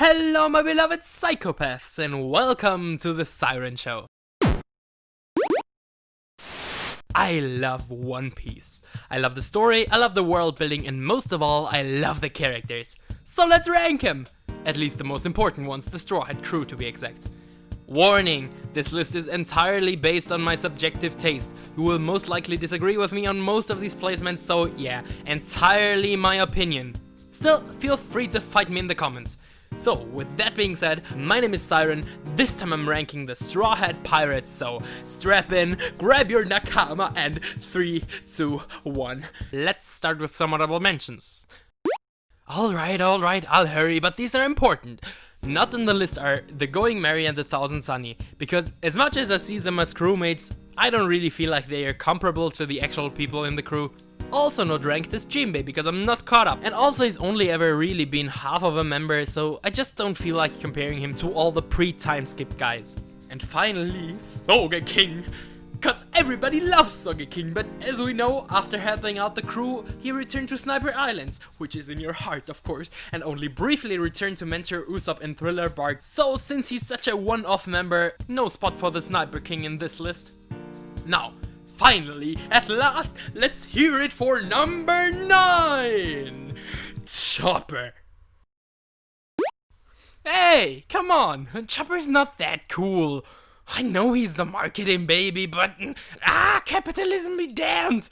Hello my beloved psychopaths and welcome to the Siron Show. I love One Piece. I love the story, I love the world building, and most of all, I love the characters. So let's rank them! At least the most important ones, the Straw Hat crew to be exact. Warning, this list is entirely based on my subjective taste. You will most likely disagree with me on most of these placements, so yeah, entirely my opinion. Still, feel free to fight me in the comments. So, with that being said, my name is Siron. This time I'm ranking the Straw Hat Pirates, so strap in, grab your nakama, and 3, 2, 1. Let's start with some honorable mentions. Alright, I'll hurry, but these are important. Not on the list are the Going Merry and the Thousand Sunny, because as much as I see them as crewmates, I don't really feel like they are comparable to the actual people in the crew. Also not ranked as Jinbei because I'm not caught up, and also he's only ever really been half of a member, so I just don't feel like comparing him to all the pre-time skip guys. And finally, Sogeking! Cause everybody loves Sogeking, but as we know, after helping out the crew, he returned to Sniper Islands, which is in your heart of course, and only briefly returned to mentor Usopp in Thriller Bark, so since he's such a one-off member, no spot for the Sniper King in this list. Now, finally, at last, let's hear it for number 9! Chopper. Hey, come on, Chopper's not that cool. I know he's the marketing baby, but capitalism be damned!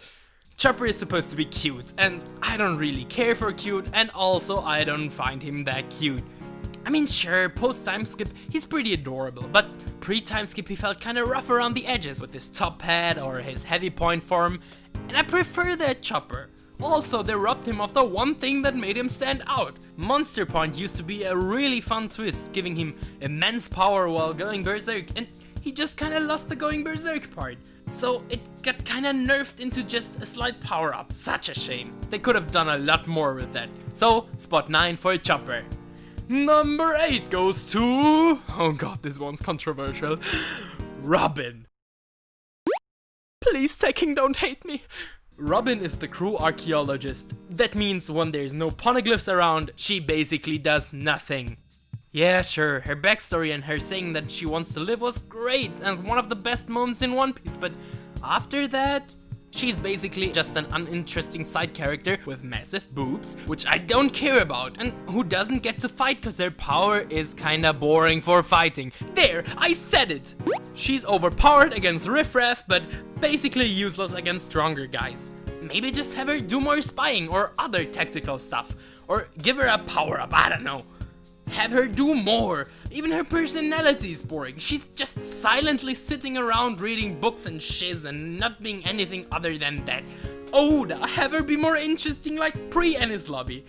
Chopper is supposed to be cute, and I don't really care for cute, and also I don't find him that cute. I mean, sure, post-time skip, he's pretty adorable, but pre-time skip he felt kinda rough around the edges with his top hat or his heavy point form, and I prefer that Chopper. Also, they robbed him of the one thing that made him stand out. Monster Point used to be a really fun twist, giving him immense power while going berserk, and he just kinda lost the going berserk part. So it got kinda nerfed into just a slight power up. Such a shame. They could have done a lot more with that. So, spot 9 for Chopper. Number 8 goes to... oh god, this one's controversial. Robin. Please, Taking, don't hate me. Robin is the crew archaeologist. That means when there's no poneglyphs around, she basically does nothing. Yeah, sure, her backstory and her saying that she wants to live was great and one of the best moments in One Piece, but after that, she's basically just an uninteresting side character with massive boobs, which I don't care about, and who doesn't get to fight cause her power is kinda boring for fighting. There, I said it! She's overpowered against riffraff, but basically useless against stronger guys. Maybe just have her do more spying or other tactical stuff, or give her a power up, I don't know. Have her do more. Even her personality is boring. She's just silently sitting around reading books and shiz and not being anything other than that. Oda, have her be more interesting like pre-Ennis Lobby.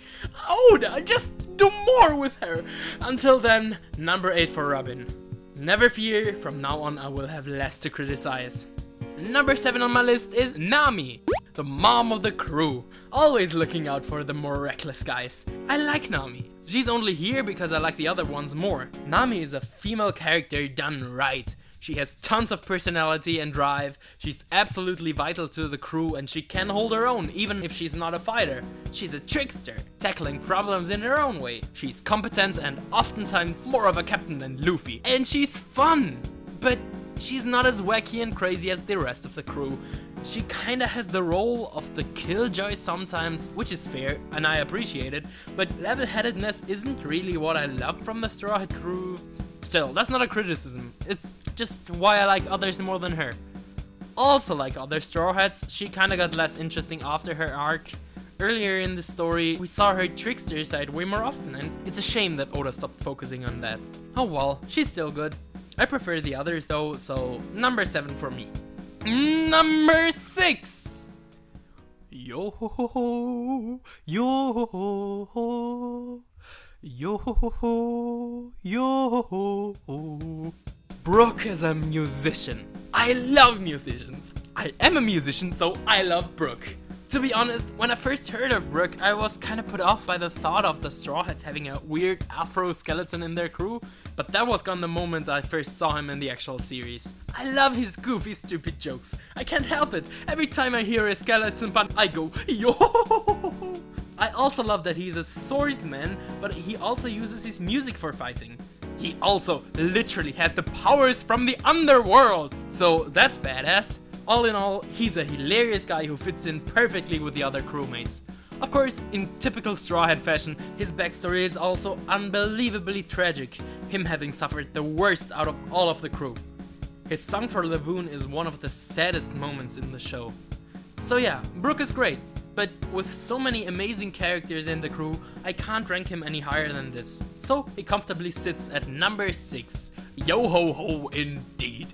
Oda, just do more with her. Until then, number 8 for Robin. Never fear, from now on I will have less to criticize. Number 7 on my list is Nami, the mom of the crew. Always looking out for the more reckless guys. I like Nami. She's only here because I like the other ones more. Nami is a female character done right. She has tons of personality and drive, she's absolutely vital to the crew and she can hold her own even if she's not a fighter. She's a trickster, tackling problems in her own way. She's competent and oftentimes more of a captain than Luffy. And she's fun! But she's not as wacky and crazy as the rest of the crew. She kinda has the role of the killjoy sometimes, which is fair, and I appreciate it, but level-headedness isn't really what I love from the Straw Hat crew. Still, that's not a criticism, it's just why I like others more than her. Also, like other Straw Hats, she kinda got less interesting after her arc. Earlier in the story, we saw her trickster side way more often, and it's a shame that Oda stopped focusing on that. Oh well, she's still good. I prefer the others though, so number 7 for me. Number 6! Yo ho ho ho, yo ho ho, yo ho ho, yo ho ho. Brooke is a musician. I love musicians. I am a musician, so I love Brooke. To be honest, when I first heard of Brooke, I was kinda put off by the thought of the Straw Hats having a weird afro skeleton in their crew, but that was gone the moment I first saw him in the actual series. I love his goofy, stupid jokes. I can't help it. Every time I hear a skeleton pun, I go, yo! I also love that he's a swordsman, but he also uses his music for fighting. He also literally has the powers from the underworld, so that's badass. All in all, he's a hilarious guy who fits in perfectly with the other crewmates. Of course, in typical Straw Hat fashion, his backstory is also unbelievably tragic, him having suffered the worst out of all of the crew. His song for Laboon is one of the saddest moments in the show. So yeah, Brooke is great, but with so many amazing characters in the crew, I can't rank him any higher than this. So he comfortably sits at number 6. Yo ho ho indeed.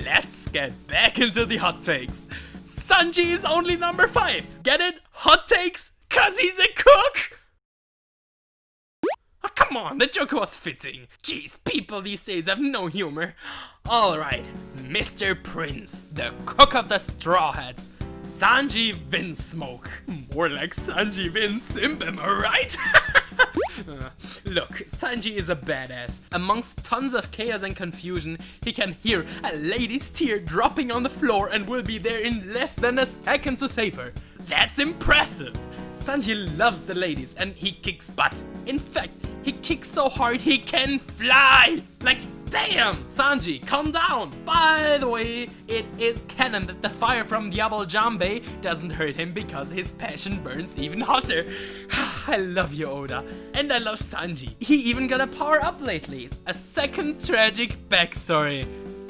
Let's get back into the hot takes. Sanji is only number 5. Get it? Hot takes? 'Cause he's a cook? Oh, come on, the joke was fitting. Jeez, people these days have no humor. Alright, Mr. Prince, the cook of the Straw Hats. Sanji Vinsmoke. More like Sanji Vinsimp, am I right? Look, Sanji is a badass. Amongst tons of chaos and confusion, he can hear a lady's tear dropping on the floor and will be there in less than a second to save her. That's impressive! Sanji loves the ladies and he kicks butt. In fact, he kicks so hard he can fly! Like, damn! Sanji, calm down! By the way, it is canon that the fire from Diablo Jambe doesn't hurt him because his passion burns even hotter. I love you, Oda. And I love Sanji. He even got a power up lately. A second tragic backstory.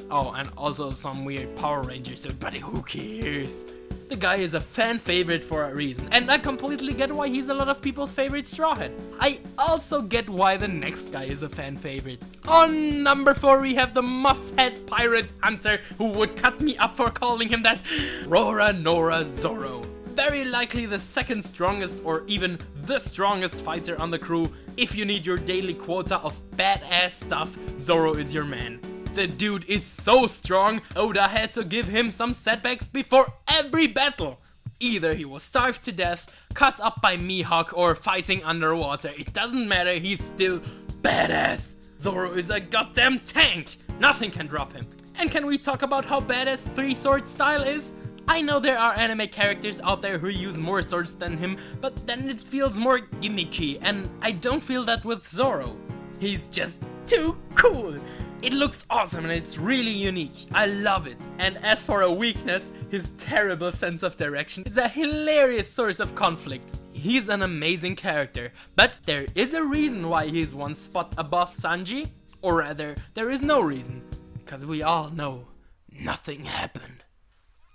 Oh, and also some weird Power Ranger suit, but who cares? The guy is a fan favorite for a reason, and I completely get why he's a lot of people's favorite Straw Hat. I also get why the next guy is a fan favorite. On number 4 we have the Mosshead Pirate Hunter, who would cut me up for calling him that, Rora Nora Zorro. Very likely the second strongest or even the strongest fighter on the crew. If you need your daily quota of badass stuff, Zorro is your man. The dude is so strong, Oda had to give him some setbacks before every battle. Either he was starved to death, cut up by Mihawk, or fighting underwater. It doesn't matter, he's still badass. Zorro is a goddamn tank. Nothing can drop him. And can we talk about how badass 3-sword style is? I know there are anime characters out there who use more swords than him, but then it feels more gimmicky, and I don't feel that with Zorro. He's just too cool. It looks awesome and it's really unique. I love it. And as for a weakness, his terrible sense of direction is a hilarious source of conflict. He's an amazing character, but there is a reason why he's one spot above Sanji. Or rather, there is no reason. Because we all know nothing happened.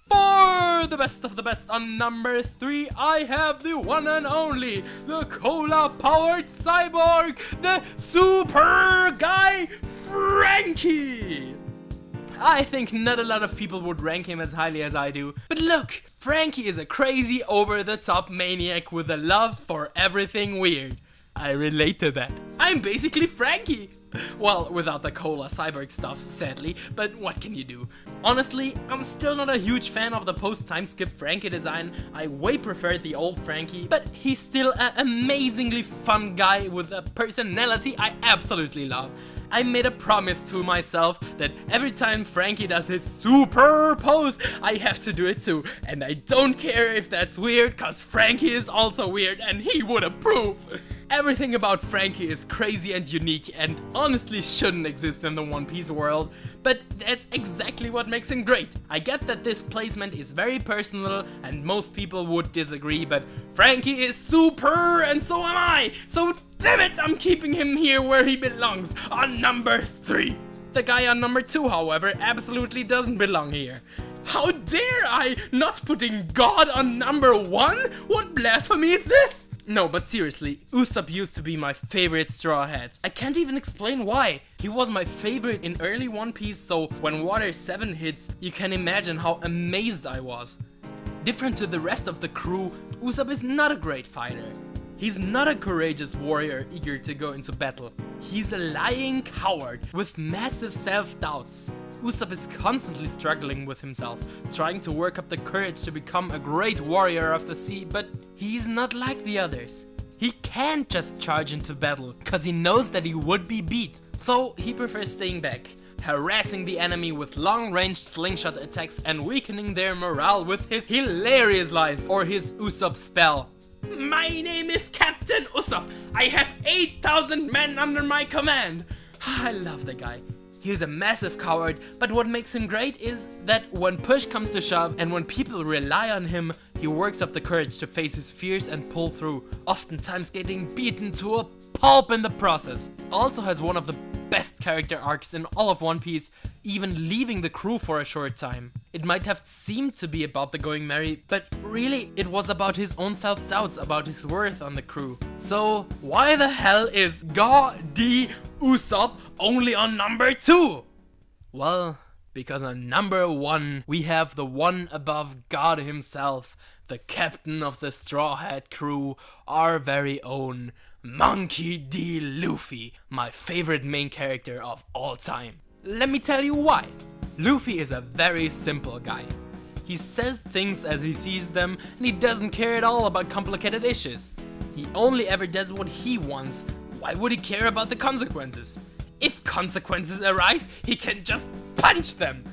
For the best of the best, on number 3, I have the one and only, the cola-powered cyborg, the super guy, Frankie! I think not a lot of people would rank him as highly as I do, but look, Frankie is a crazy over-the-top maniac with a love for everything weird. I relate to that. I'm basically Frankie! Well, without the cola cyborg stuff, sadly, but what can you do? Honestly, I'm still not a huge fan of the post-time skip Frankie design. I way preferred the old Frankie, but he's still an amazingly fun guy with a personality I absolutely love. I made a promise to myself that every time Frankie does his super pose, I have to do it too. And I don't care if that's weird, cause Frankie is also weird and he would approve. Everything about Frankie is crazy and unique and honestly shouldn't exist in the One Piece world, but that's exactly what makes him great. I get that this placement is very personal and most people would disagree, but Frankie is super and so am I! So damn it, I'm keeping him here where he belongs, on number 3. The guy on number 2, however, absolutely doesn't belong here. How dare I not putting God on number 1? What blasphemy is this? No, but seriously, Usopp used to be my favorite Straw Hat. I can't even explain why. He was my favorite in early One Piece, so when Water 7 hits, you can imagine how amazed I was. Different to the rest of the crew, Usopp is not a great fighter. He's not a courageous warrior eager to go into battle. He's a lying coward with massive self-doubts. Usopp is constantly struggling with himself, trying to work up the courage to become a great warrior of the sea, but he's not like the others. He can't just charge into battle, cause he knows that he would be beat, so he prefers staying back, harassing the enemy with long-ranged slingshot attacks and weakening their morale with his hilarious lies or his Usopp spell. My name is Captain Usopp. I have 8,000 men under my command. I love the guy. He's a massive coward, but what makes him great is that when push comes to shove and when people rely on him, he works up the courage to face his fears and pull through, oftentimes getting beaten to a pulp in the process. Also has one of the best character arcs in all of One Piece, even leaving the crew for a short time. It might have seemed to be about the going merry, but really it was about his own self-doubts about his worth on the crew. So why the hell is God-D Usopp only on number 2? Well, because on number 1 we have the one above God himself, the captain of the Straw Hat crew, our very own Monkey D. Luffy, my favorite main character of all time. Let me tell you why. Luffy is a very simple guy. He says things as he sees them and he doesn't care at all about complicated issues. He only ever does what he wants. Why would he care about the consequences? If consequences arise, he can just punch them.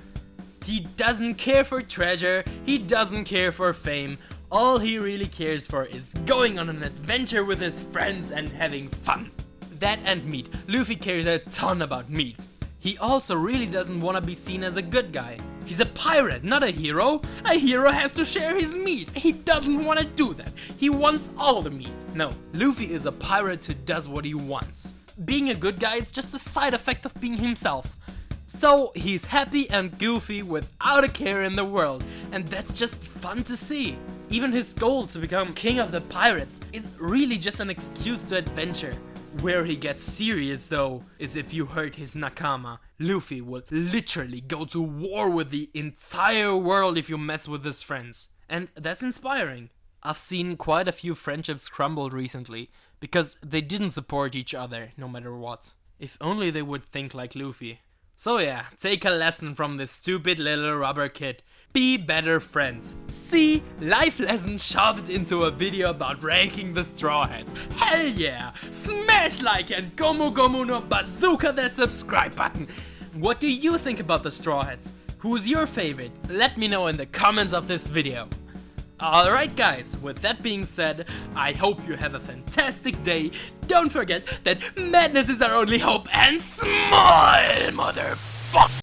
He doesn't care for treasure, he doesn't care for fame. All he really cares for is going on an adventure with his friends and having fun. That and meat. Luffy cares a ton about meat. He also really doesn't want to be seen as a good guy. He's a pirate, not a hero. A hero has to share his meat. He doesn't want to do that. He wants all the meat. No, Luffy is a pirate who does what he wants. Being a good guy is just a side effect of being himself. So he's happy and goofy without a care in the world, and that's just fun to see. Even his goal to become king of the pirates is really just an excuse to adventure. Where he gets serious though is if you hurt his nakama. Luffy will literally go to war with the entire world if you mess with his friends. And that's inspiring. I've seen quite a few friendships crumble recently because they didn't support each other no matter what. If only they would think like Luffy. So yeah, take a lesson from this stupid little rubber kid. Be better friends. See, life lesson shoved into a video about ranking the Straw Hats. Hell yeah! Smash like and gomu gomu no bazooka that subscribe button. What do you think about the Straw Hats? Who's your favorite? Let me know in the comments of this video. Alright guys, with that being said, I hope you have a fantastic day. Don't forget that madness is our only hope and smile, motherfucker!